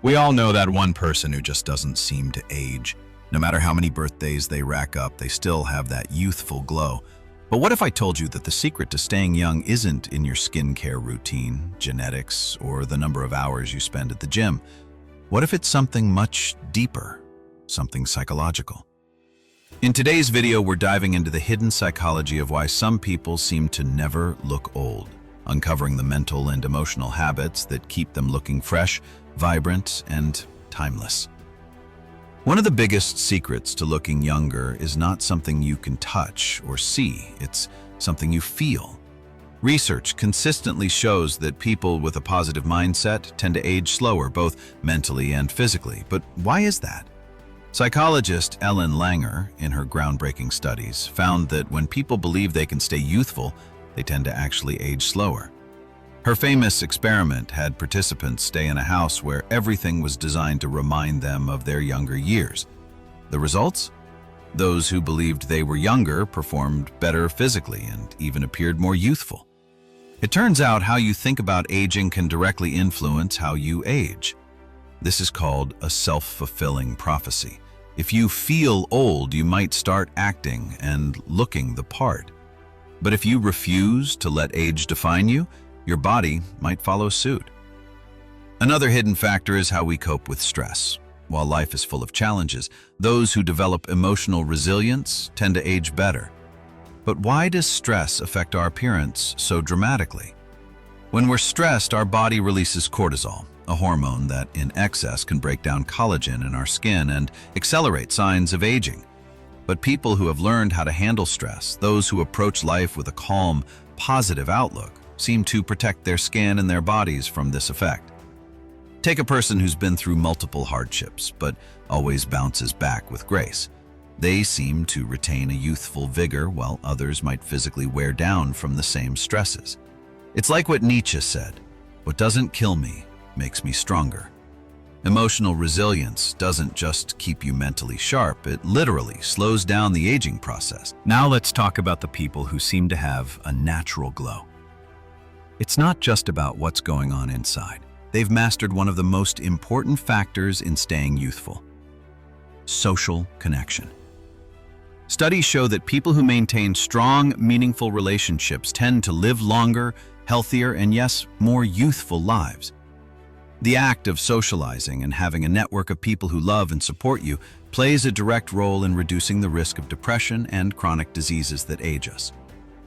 We all know that one person who just doesn't seem to age. No matter how many birthdays they rack up, they still have that youthful glow. But what if I told you that the secret to staying young isn't in your skincare routine, genetics, or the number of hours you spend at the gym? What if it's something much deeper, something psychological? In today's video, we're diving into the hidden psychology of why some people seem to never look old, uncovering the mental and emotional habits that keep them looking fresh, vibrant, and timeless. One of the biggest secrets to looking younger is not something you can touch or see, it's something you feel. Research consistently shows that people with a positive mindset tend to age slower, both mentally and physically. But why is that? Psychologist Ellen Langer, in her groundbreaking studies, found that when people believe they can stay youthful, they tend to actually age slower. Her famous experiment had participants stay in a house where everything was designed to remind them of their younger years. The results? Those who believed they were younger performed better physically and even appeared more youthful. It turns out how you think about aging can directly influence how you age. This is called a self-fulfilling prophecy. If you feel old, you might start acting and looking the part. But if you refuse to let age define you, your body might follow suit. Another hidden factor is how we cope with stress. While life is full of challenges, those who develop emotional resilience tend to age better. But why does stress affect our appearance so dramatically? When we're stressed, our body releases cortisol, a hormone that in excess can break down collagen in our skin and accelerate signs of aging. But people who have learned how to handle stress, those who approach life with a calm, positive outlook, seem to protect their skin and their bodies from this effect. Take a person who's been through multiple hardships, but always bounces back with grace. They seem to retain a youthful vigor, while others might physically wear down from the same stresses. It's like what Nietzsche said, "What doesn't kill me makes me stronger." Emotional resilience doesn't just keep you mentally sharp, it literally slows down the aging process. Now let's talk about the people who seem to have a natural glow. It's not just about what's going on inside. They've mastered one of the most important factors in staying youthful: social connection. Studies show that people who maintain strong, meaningful relationships tend to live longer, healthier, and yes, more youthful lives. The act of socializing and having a network of people who love and support you plays a direct role in reducing the risk of depression and chronic diseases that age us.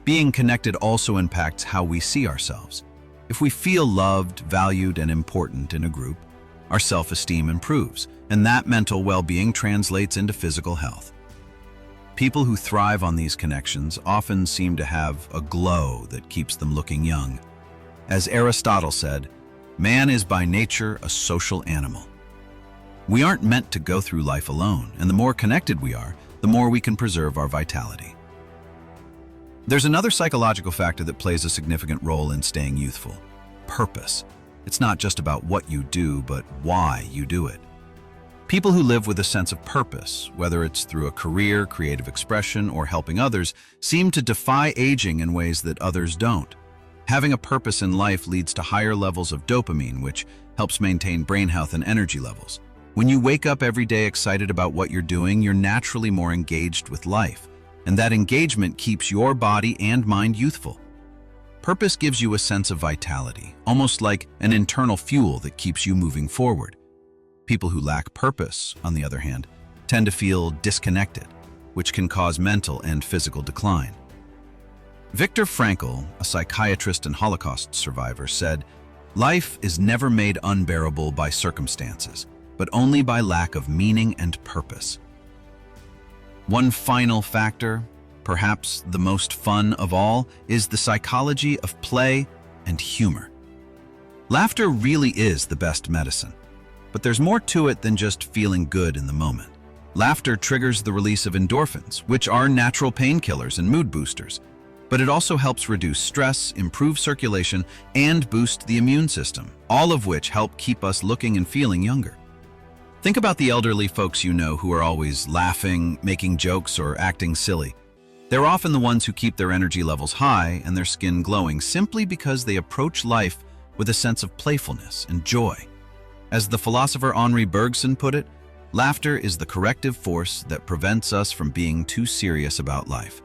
Being connected also impacts how we see ourselves. If we feel loved, valued, and important in a group, our self-esteem improves, and that mental well-being translates into physical health. People who thrive on these connections often seem to have a glow that keeps them looking young. As Aristotle said, "Man is by nature a social animal." We aren't meant to go through life alone, and the more connected we are, the more we can preserve our vitality. There's another psychological factor that plays a significant role in staying youthful: purpose. It's not just about what you do, but why you do it. People who live with a sense of purpose, whether it's through a career, creative expression, or helping others, seem to defy aging in ways that others don't. Having a purpose in life leads to higher levels of dopamine, which helps maintain brain health and energy levels. When you wake up every day excited about what you're doing, you're naturally more engaged with life. And that engagement keeps your body and mind youthful. Purpose gives you a sense of vitality, almost like an internal fuel that keeps you moving forward. People who lack purpose, on the other hand, tend to feel disconnected, which can cause mental and physical decline. Viktor Frankl, a psychiatrist and Holocaust survivor, said, "Life is never made unbearable by circumstances, but only by lack of meaning and purpose." One final factor, perhaps the most fun of all, is the psychology of play and humor. Laughter really is the best medicine, but there's more to it than just feeling good in the moment. Laughter triggers the release of endorphins, which are natural painkillers and mood boosters, but it also helps reduce stress, improve circulation, and boost the immune system, all of which help keep us looking and feeling younger. Think about the elderly folks you know who are always laughing, making jokes, or acting silly. They're often the ones who keep their energy levels high and their skin glowing simply because they approach life with a sense of playfulness and joy. As the philosopher Henri Bergson put it, laughter is the corrective force that prevents us from being too serious about life.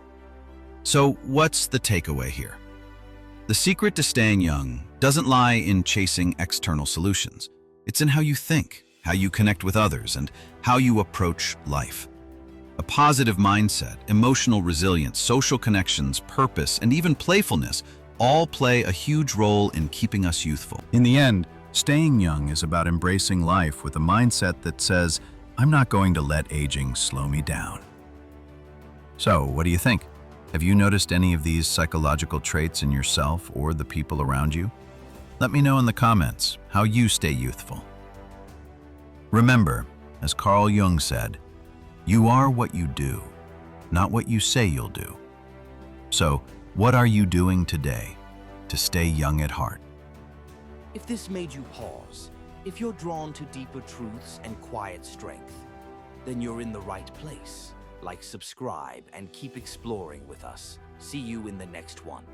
So what's the takeaway here? The secret to staying young doesn't lie in chasing external solutions. It's in how you think, how you connect with others, and how you approach life. A positive mindset, emotional resilience, social connections, purpose, and even playfulness all play a huge role in keeping us youthful. In the end, staying young is about embracing life with a mindset that says, I'm not going to let aging slow me down. So, what do you think? Have you noticed any of these psychological traits in yourself or the people around you? Let me know in the comments how you stay youthful. Remember, as Carl Jung said, you are what you do, not what you say you'll do. So, what are you doing today to stay young at heart? If this made you pause, if you're drawn to deeper truths and quiet strength, then you're in the right place. Like, subscribe, and keep exploring with us. See you in the next one.